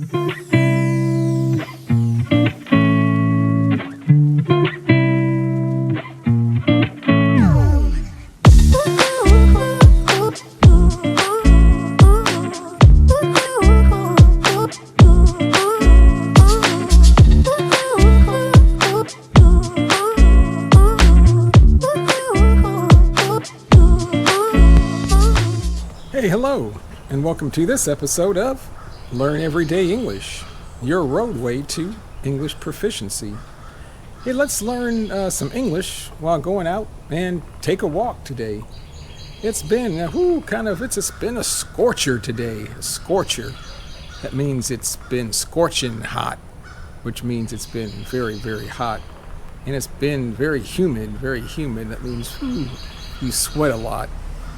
Hey, hello, and welcome to this episode of Learn Everyday English, your roadway to English proficiency. Hey, let's learn some English while going out and take a walk today. It's been it's been a scorcher today. A scorcher. That means it's been scorching hot, which means it's been very, very hot. And it's been very humid, very humid. That means you sweat a lot.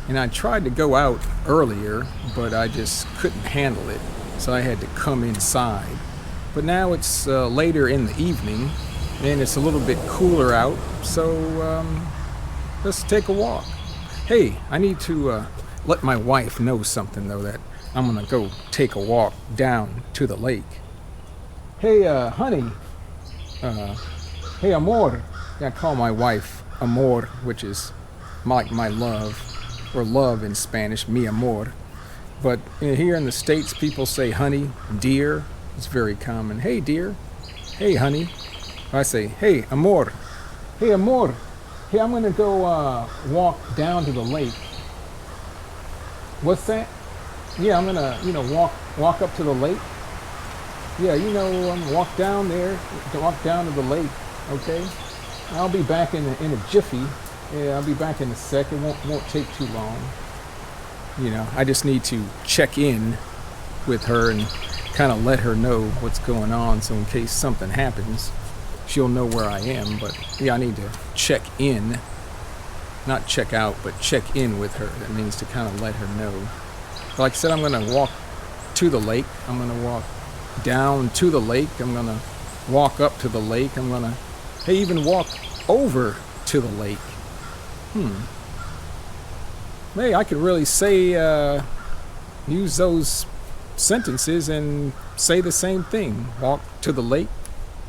And I tried to go out earlier, but I just couldn't handle it, so I had to come inside. But now it's later in the evening, and it's a little bit cooler out, so let's take a walk. Hey, I need to let my wife know something, though, that I'm going to go take a walk down to the lake. Hey, honey. Hey, amor. I call my wife amor, which is like my love. Or love in Spanish, mi amor. But here in the States, people say honey, dear. It's very common. Hey, dear. Hey, honey. I say, hey, amor. Hey, amor. Hey, I'm going to go walk down to the lake. What's that? Yeah, I'm going to, walk up to the lake. Yeah, walk down there, walk down to the lake, okay? I'll be back in a jiffy. Yeah, I'll be back in a sec. It won't take too long. I just need to check in with her and kind of let her know what's going on, so in case something happens, she'll know where I am. But yeah, I need to check in. Not check out, but check in with her. That means to kind of let her know. But like I said, I'm going to walk to the lake. I'm going to walk down to the lake. I'm going to walk up to the lake. I'm going to even walk over to the lake. Hey, I could really say, use those sentences and say the same thing. Walk to the lake,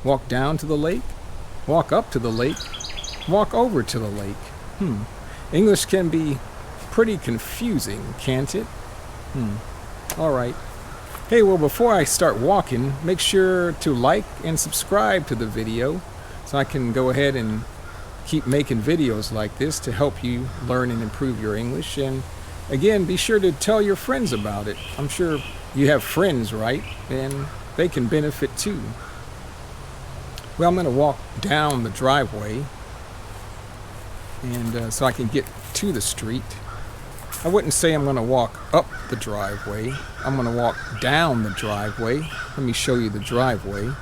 walk down to the lake, walk up to the lake, walk over to the lake. English can be pretty confusing, can't it? All right. Hey, well, before I start walking, make sure to like and subscribe to the video so I can go ahead and keep making videos like this to help you learn and improve your English. And again, be sure to tell your friends about it. I'm sure you have friends, right? And they can benefit too. Well, I'm going to walk down the driveway and so I can get to the street. I wouldn't say I'm going to walk up the driveway. I'm going to walk down the driveway. Let me show you the driveway.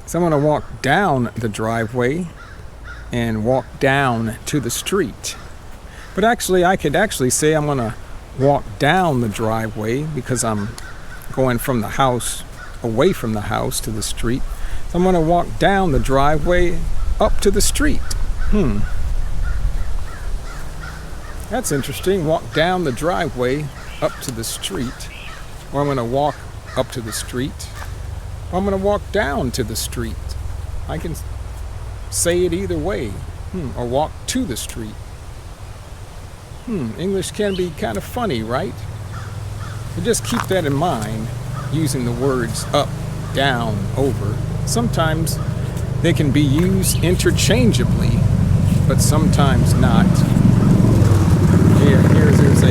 So I'm going to walk down the driveway and walk down to the street. But actually, I could actually say I'm going to walk down the driveway because I'm going from the house, away from the house to the street. So I'm going to walk down the driveway up to the street. That's interesting. Walk down the driveway up to the street. Or I'm going to walk up to the street. Or I'm going to walk down to the street. I can say it either way. Or walk to the street. English can be kind of funny, right? But just keep that in mind, using the words up, down, over. Sometimes they can be used interchangeably, but sometimes not. There's a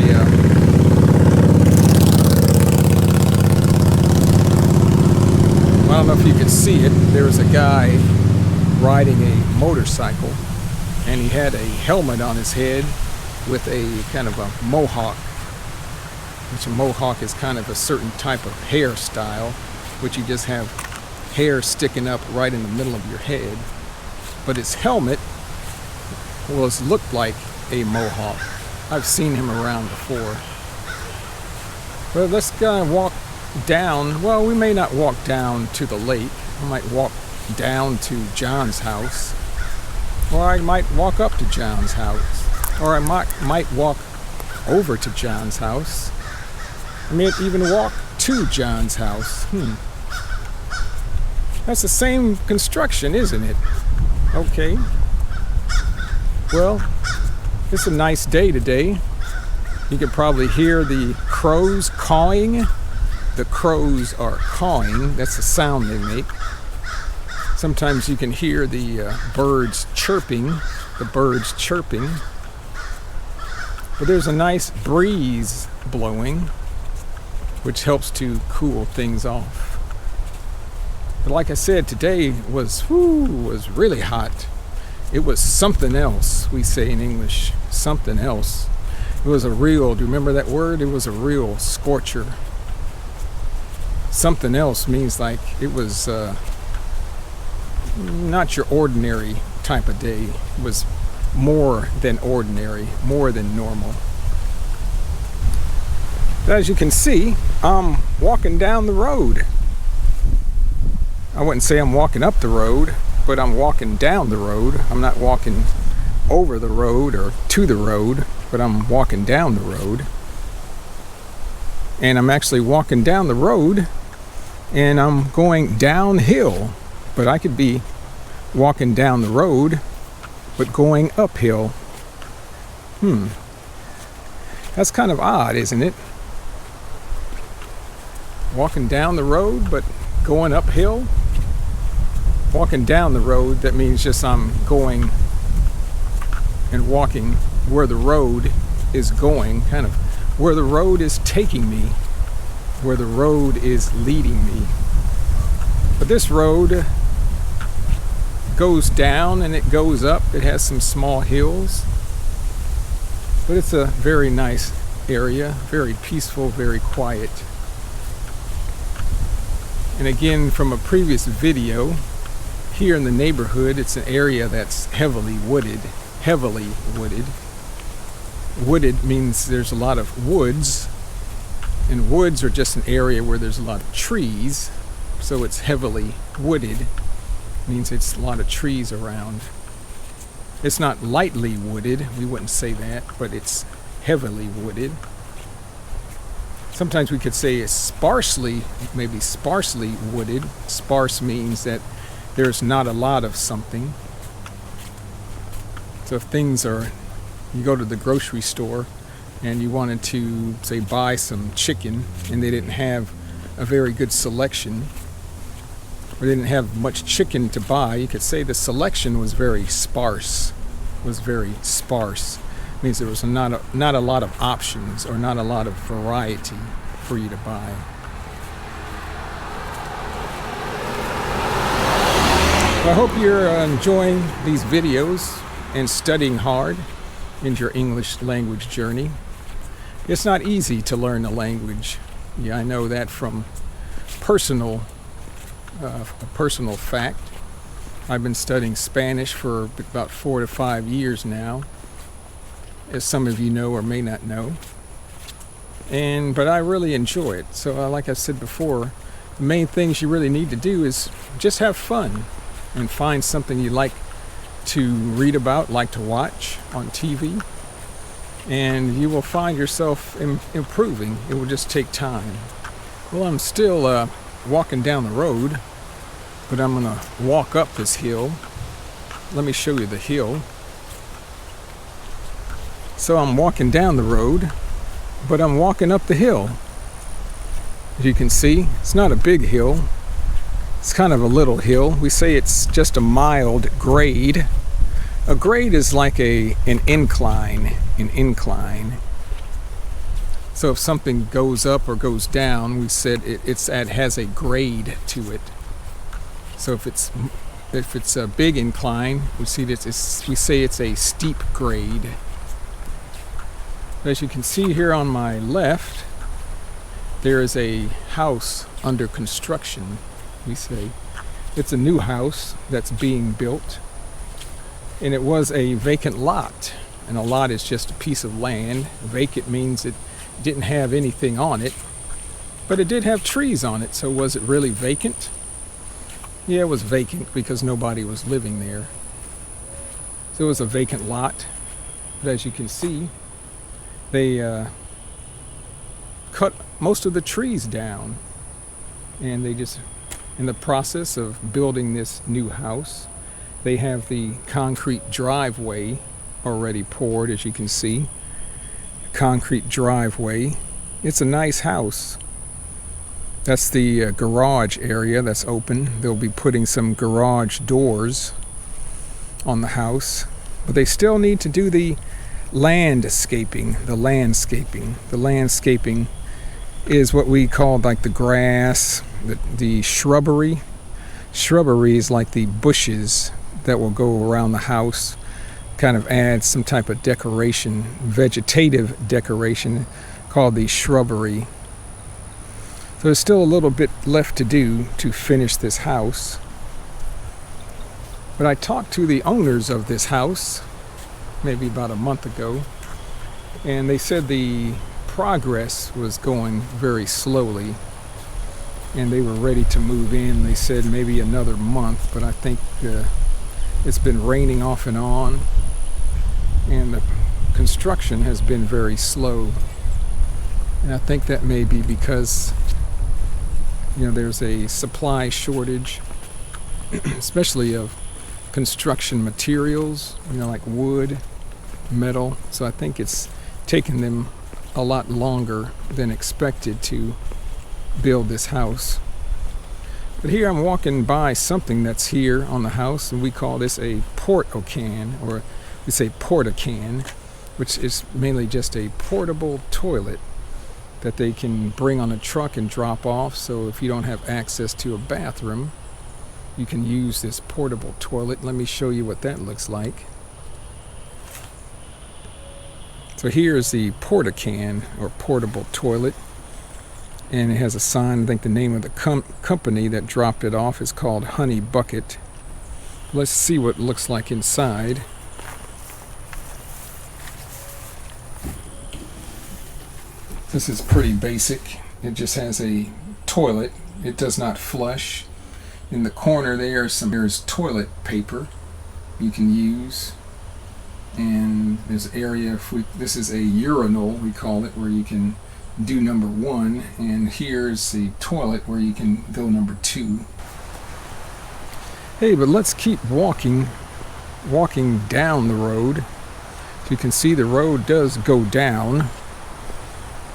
I don't know if you can see it. There's a guy riding a motorcycle, and he had a helmet on his head with a kind of a mohawk, which a mohawk is kind of a certain type of hairstyle, which you just have hair sticking up right in the middle of your head. But his helmet looked like a mohawk. I've seen him around before. Well, let's walk down. Well, we may not walk down to the lake. I might walk down to John's house. Or I might walk up to John's house. Or I might walk over to John's house. I may even walk to John's house. That's the same construction, isn't it? Okay. Well, it's a nice day today. You can probably hear the crows cawing. The crows are cawing. That's the sound they make. Sometimes you can hear the birds chirping. But there's a nice breeze blowing, which helps to cool things off. But like I said, today was really hot. It was something else, we say in English, something else. It was a real, do you remember that word? It was a real scorcher. Something else means like it was not your ordinary type of day. It was more than ordinary, more than normal. As you can see, I'm walking down the road. I wouldn't say I'm walking up the road, but I'm walking down the road. I'm not walking over the road or to the road, but I'm walking down the road. And I'm actually walking down the road and I'm going downhill. But I could be walking down the road, but going uphill. That's kind of odd, isn't it? Walking down the road, but going uphill. Walking down the road, that means just I'm going and walking where the road is going, kind of where the road is taking me, where the road is leading me. But this road goes down and it goes up. It has some small hills, but it's a very nice area, very peaceful, very quiet. And again, from a previous video, here in the neighborhood, it's an area that's heavily wooded. Wooded means there's a lot of woods, and woods are just an area where there's a lot of trees, so it's heavily wooded. It means it's a lot of trees around. It's not lightly wooded, we wouldn't say that, but it's heavily wooded. Sometimes we could say it's maybe sparsely wooded. Sparse means that there's not a lot of something. So if you go to the grocery store and you wanted to, say, buy some chicken and they didn't have a very good selection, or they didn't have much chicken to buy, you could say the selection was very sparse. It means there was not a lot of options or not a lot of variety for you to buy. I hope you're enjoying these videos and studying hard in your English language journey. It's not easy to learn a language. Yeah, I know that from a personal fact. I've been studying Spanish for about 4 to 5 years now, as some of you know or may not know. But I really enjoy it. So like I said before, the main things you really need to do is just have fun and find something you like to read about, like to watch on TV, and you will find yourself improving. It will just take time. Well, I'm still walking down the road, but I'm going to walk up this hill. Let me show you the hill. So I'm walking down the road, but I'm walking up the hill. As you can see, it's not a big hill. It's kind of a little hill. We say it's just a mild grade. A grade is like an incline. So if something goes up or goes down, we said it has a grade to it. So if it's a big incline, we say it's a steep grade. As you can see here on my left, there is a house under construction. We say it's a new house that's being built, and it was a vacant lot. And a lot is just a piece of land. Vacant means it didn't have anything on it, but it did have trees on it. So was it really vacant? Yeah, it was vacant because nobody was living there. So it was a vacant lot. But as you can see, they cut most of the trees down, and they just in the process of building this new house. They have the concrete driveway already poured, as you can see. Concrete driveway. It's a nice house. That's the garage area that's open. They'll be putting some garage doors on the house, but they still need to do the landscaping. The landscaping is what we call like the grass, the shrubbery. Shrubbery is like the bushes that will go around the house, kind of add some type of decoration, vegetative decoration, called the shrubbery. So there's still a little bit left to do to finish this house. But I talked to the owners of this house maybe about a month ago, and they said the progress was going very slowly, and they were ready to move in. They said maybe another month, but I think it's been raining off and on, and the construction has been very slow. And I think that may be because there's a supply shortage, especially of construction materials, like wood, metal. So I think it's taken them a lot longer than expected to build this house. But here I'm walking by something that's here on the house, and we call this a porta-can, or we say porta-can, which is mainly just a portable toilet that they can bring on a truck and drop off. So if you don't have access to a bathroom, you can use this portable toilet. Let me show you what that looks like. So here's the porta-can, or portable toilet, and it has a sign. I think the name of the company that dropped it off is called Honey Bucket. Let's see what it looks like inside. This is pretty basic. It just has a toilet. It does not flush. In the corner there's toilet paper you can use, and there's an area. This is a urinal, we call it, where you can do number 1, and here's the toilet where you can go number 2. Hey, but let's keep walking down the road. So you can see the road does go down.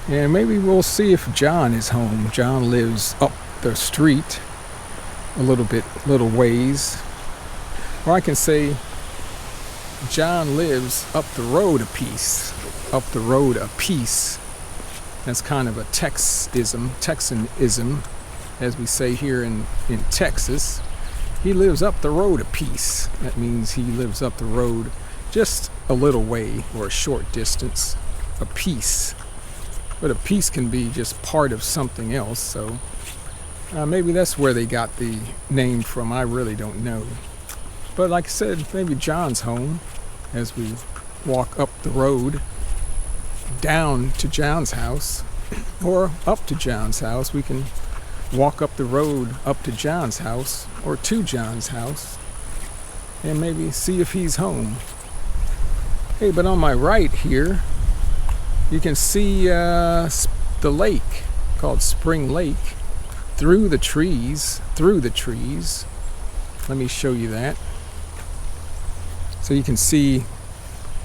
And maybe we'll see if John is home. John lives up the street a little ways. Or I can say John lives up the road a piece. Up the road a piece. That's kind of a Texanism, as we say here in Texas. He lives up the road a piece. That means he lives up the road just a little way, or a short distance, a piece. But a piece can be just part of something else, so maybe that's where they got the name from. I really don't know. But like I said, maybe John's home as we walk up the road down to John's house, or up to John's house. We can walk up the road up to John's house, or to John's house, and maybe see if he's home. Hey, but on my right here, you can see the lake, called Spring Lake, through the trees. Let me show you that. So you can see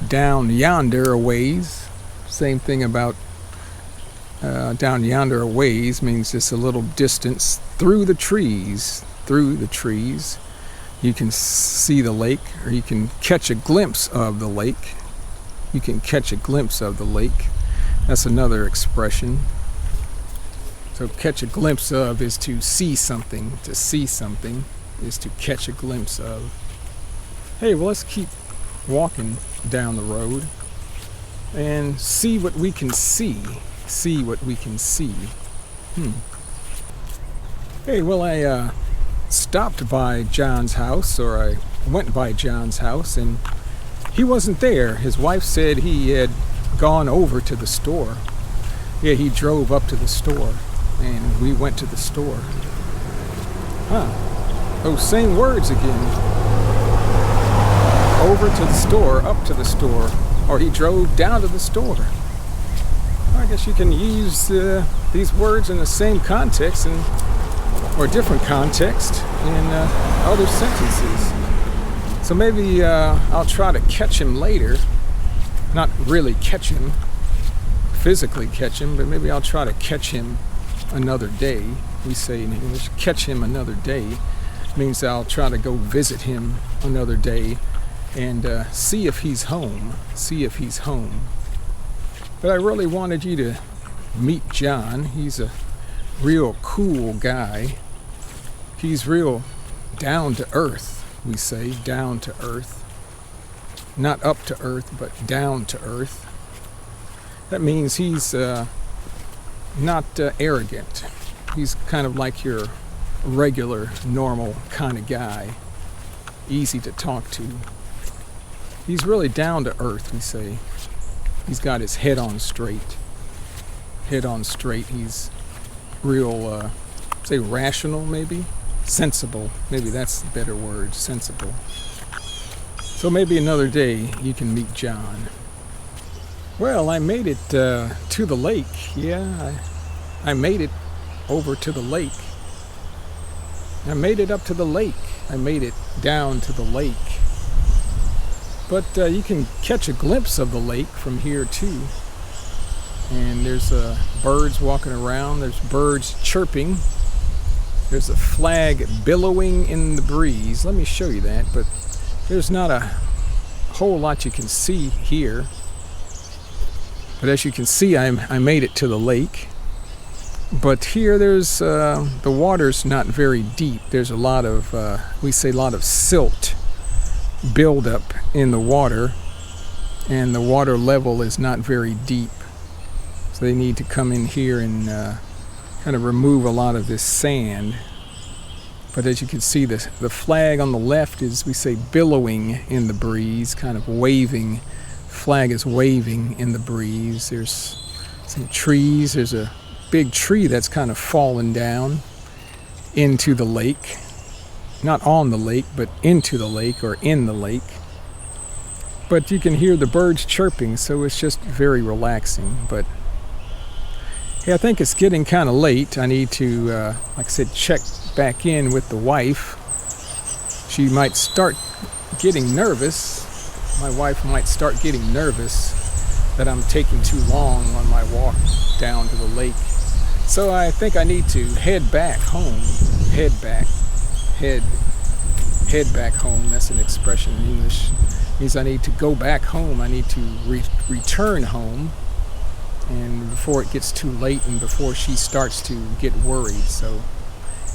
down yonder a ways. Same thing about down yonder a ways means just a little distance through the trees. You can see the lake, or you can catch a glimpse of the lake. That's another expression. So catch a glimpse of is to see something. To see something is to catch a glimpse of. Hey, well, let's keep walking down the road and see what we can see. Hey, well, I stopped by John's house, or I went by John's house, and he wasn't there. His wife said he had gone over to the store. Yeah, he drove up to the store, and we went to the store. Those same words again. Over to the store, up to the store, or he drove down to the store. I guess you can use these words in the same context or different context in other sentences. So maybe I'll try to catch him later. Not really catch him, physically catch him, but maybe I'll try to catch him another day. We say in English, catch him another day. Means I'll try to go visit him another day and see if he's home. But I really wanted you to meet John. He's a real cool guy. He's real down to earth, we say, down to earth. Not up to earth, but down to earth. That means he's not arrogant. He's kind of like your regular, normal kind of guy. Easy to talk to. He's really down to earth, we say. He's got his head on straight. He's real, say rational maybe? Sensible. Maybe that's the better word, sensible. So maybe another day you can meet John. Well, I made it to the lake. Yeah, I made it over to the lake. I made it up to the lake. I made it down to the lake. But you can catch a glimpse of the lake from here too. And there's birds walking around. There's birds chirping. There's a flag billowing in the breeze. Let me show you that. But there's not a whole lot you can see here. But as you can see, I made it to the lake. But here there's, the water's not very deep. There's a lot of, we say a lot of silt buildup in the water. And the water level is not very deep. So they need to come in here and kind of remove a lot of this sand. But as you can see, the flag on the left is, we say, billowing in the breeze, kind of waving. Flag is waving in the breeze. There's some trees. There's a big tree that's kind of fallen down into the lake. Not on the lake, but into the lake or in the lake. But you can hear the birds chirping, so it's just very relaxing. But yeah, I think it's getting kind of late. I need to, like I said, check back in with the wife. She might start getting nervous. My wife might start getting nervous that I'm taking too long on my walk down to the lake. So I think I need to head back home. Head back home. That's an expression in English. It means I need to go back home. I need to return home. And before it gets too late and before she starts to get worried. So,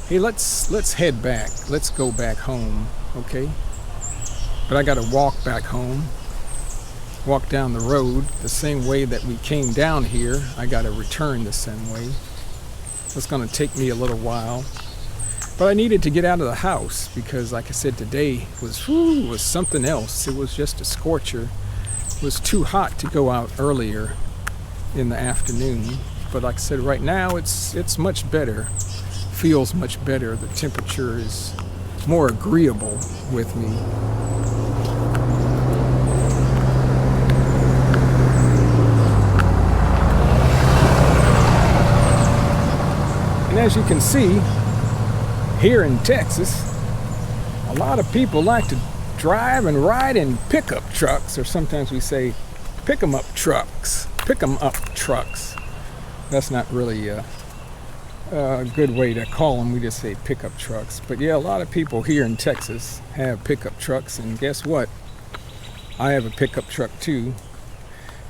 hey, let's head back. Let's go back home, okay? But I got to walk back home. Walk down the road the same way that we came down here. I got to return the same way. It's going to take me a little while. But I needed to get out of the house because, like I said, today was something else. It was just a scorcher. It was too hot to go out earlier in the afternoon. But like I said, right now it's much better. Feels much better. The temperature is more agreeable with me. And as you can see, here in Texas, a lot of people like to drive and ride in pickup trucks, or sometimes we say pick 'em up trucks. Pick 'em up trucks. That's not really a good way to call them. We just say pickup trucks. But yeah, a lot of people here in Texas have pickup trucks, and guess what? I have a pickup truck too.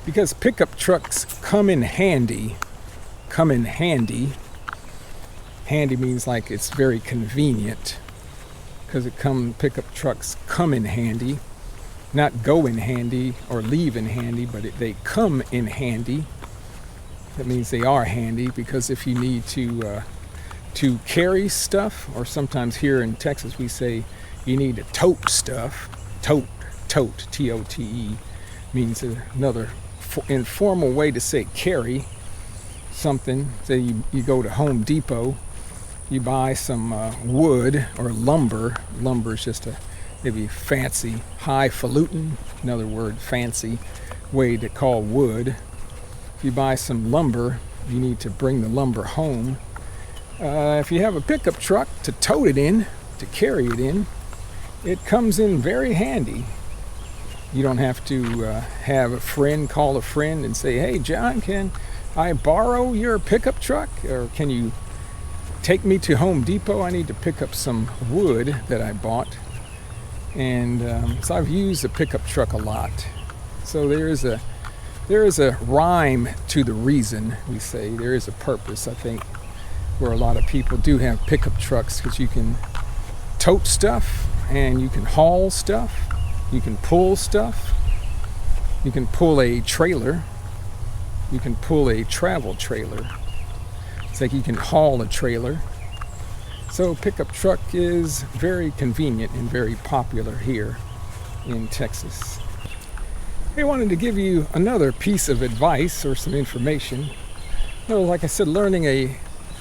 Because pickup trucks come in handy. Handy means like it's very convenient. Because pickup trucks come in handy. Not go in handy or leave in handy, but they come in handy. That means they are handy, because if you need to carry stuff, or sometimes here in Texas we say you need to tote stuff. Tote, T-O-T-E, means another informal way to say carry something. Say you go to Home Depot, you buy some wood or lumber. Lumber is just a maybe fancy, highfalutin, another word, fancy way to call wood. If you buy some lumber, you need to bring the lumber home. If you have a pickup truck to tote it in, to carry it in, it comes in very handy. You don't have to have a friend call a friend and say, hey John, can I borrow your pickup truck? Or can you take me to Home Depot? I need to pick up some wood that I bought. And so I've used the pickup truck a lot. So there is a rhyme to the reason, we say. There is a purpose, I think, where a lot of people do have pickup trucks, because you can tote stuff and you can haul stuff. You can pull stuff. You can pull a trailer. You can pull a travel trailer. It's like you can haul a trailer. So pickup truck is very convenient and very popular here in Texas. I wanted to give you another piece of advice or some information. You know, like I said, learning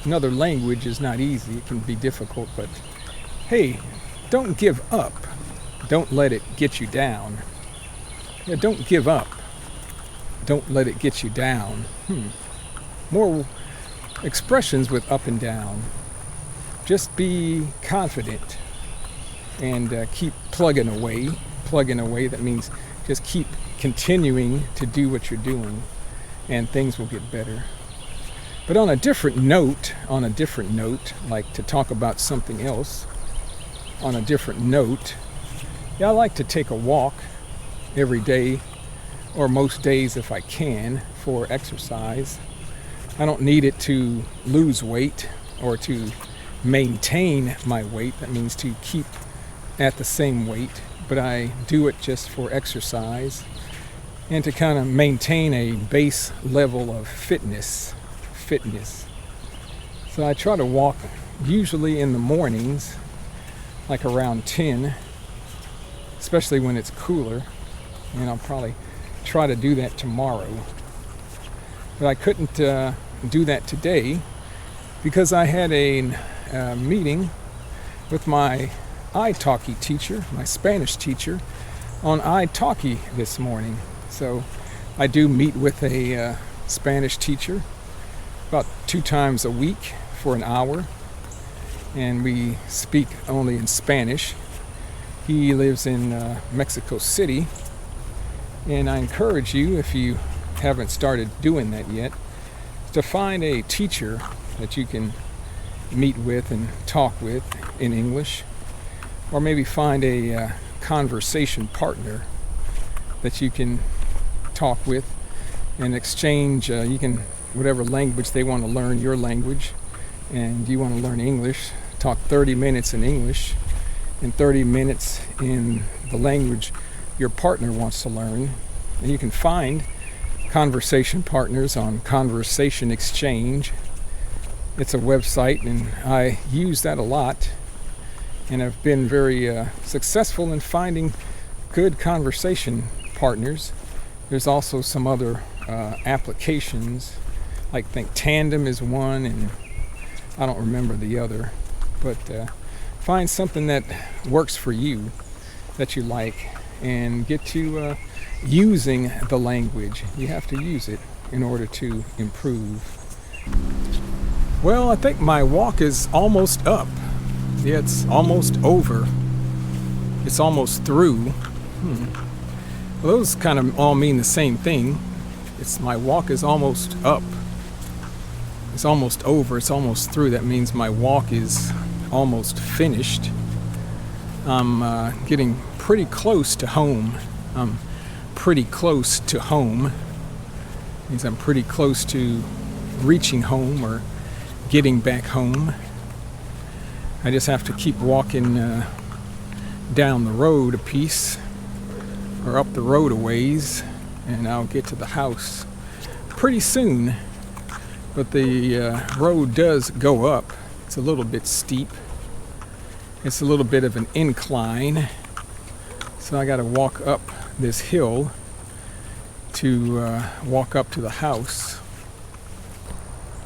another language is not easy. It can be difficult, but hey, don't give up. Don't let it get you down. Yeah, don't give up. Don't let it get you down. More expressions with up and down. Just be confident and keep plugging away. Plugging away, that means just keep continuing to do what you're doing, and things will get better. But on a different note, like to talk about something else, on a different note, I like to take a walk every day, or most days if I can, for exercise. I don't need it to lose weight or to maintain my weight. That means to keep at the same weight, but I do it just for exercise and to kind of maintain a base level of fitness. So I try to walk usually in the mornings, like around 10, especially when it's cooler, and I'll probably try to do that tomorrow. But I couldn't do that today because I had a meeting with my italki teacher, my Spanish teacher, on italki this morning. So I do meet with a Spanish teacher about 2 times a week for an hour, and we speak only in Spanish. He lives in Mexico City, and I encourage you, if you haven't started doing that yet, to find a teacher that you can meet with and talk with in English, or maybe find a conversation partner that you can talk with and exchange. You can, whatever language they want to learn, your language, and you want to learn English, talk 30 minutes in English and 30 minutes in the language your partner wants to learn. And you can find conversation partners on Conversation Exchange. It's a website, and I use that a lot, and I've been very successful in finding good conversation partners. There's also some other applications, like I think Tandem is one, and I don't remember the other, but find something that works for you, that you like, and get to using the language. You have to use it in order to improve. Well, I think my walk is almost up. Yeah, it's almost over. It's almost through. Well, those kind of all mean the same thing. My walk is almost up. It's almost over. It's almost through. That means my walk is almost finished. I'm getting pretty close to home. Pretty close to home means I'm pretty close to reaching home or getting back home. I just have to keep walking down the road a piece, or up the road a ways, and I'll get to the house pretty soon. But the road does go up. It's a little bit steep. It's a little bit of an incline, so I got to walk up this hill to walk up to the house.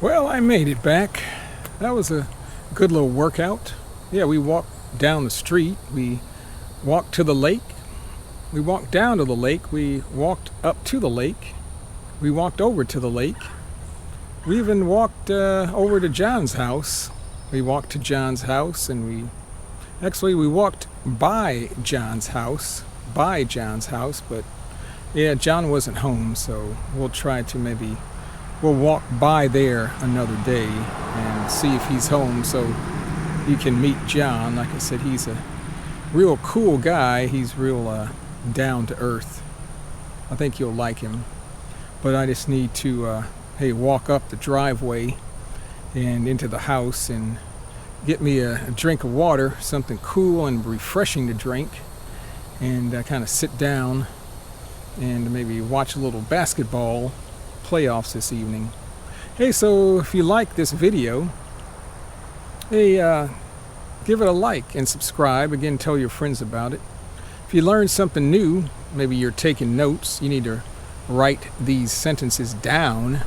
Well, I made it back. That was a good little workout. Yeah, we walked down the street. We walked to the lake. We walked down to the lake. We walked up to the lake. We walked over to the lake. We even walked over to John's house. We walked to John's house, and we walked by John's house, but yeah, John wasn't home, so we'll walk by there another day and see if he's home so you can meet John. Like I said, he's a real cool guy. He's real down to earth. I think you'll like him. But I just need to walk up the driveway and into the house and get me a drink of water, something cool and refreshing to drink, and kind of sit down and maybe watch a little basketball playoffs this evening. Hey, so if you like this video, give it a like and subscribe. Again, tell your friends about it. If you learned something new, maybe you're taking notes, you need to write these sentences down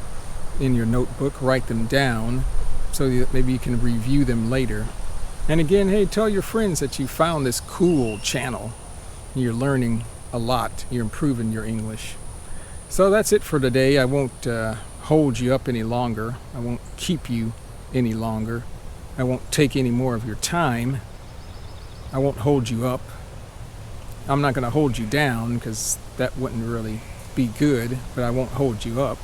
in your notebook. Write them down so that maybe you can review them later. And again, hey, tell your friends that you found this cool channel. You're learning a lot. You're improving your English. So that's it for today. I won't hold you up any longer. I won't keep you any longer. I won't take any more of your time. I won't hold you up. I'm not going to hold you down because that wouldn't really be good, but I won't hold you up.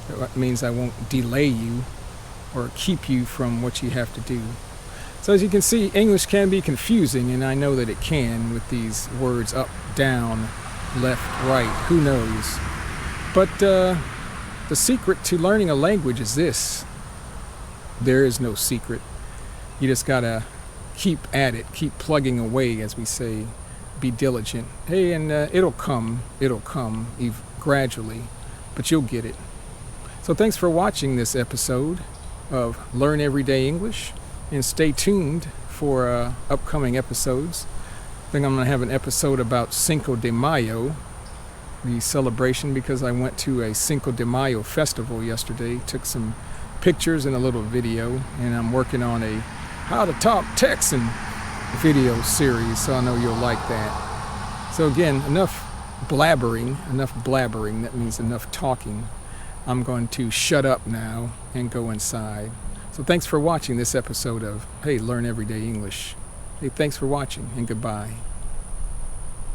That means I won't delay you or keep you from what you have to do. So as you can see, English can be confusing, and I know that it can with these words up, down, left, right, who knows. But the secret to learning a language is this. There is no secret. You just gotta keep at it, keep plugging away, as we say. Be diligent. Hey, and it'll come gradually, but you'll get it. So thanks for watching this episode of Learn Everyday English, and stay tuned for upcoming episodes. I think I'm going to have an episode about Cinco de Mayo, the celebration, because I went to a Cinco de Mayo festival yesterday, took some pictures and a little video, and I'm working on a How to Talk Texan video series, so I know you'll like that. So again, enough blabbering, that means enough talking. I'm going to shut up now and go inside. So thanks for watching this episode of Hey, Learn Everyday English. Hey, thanks for watching, and goodbye.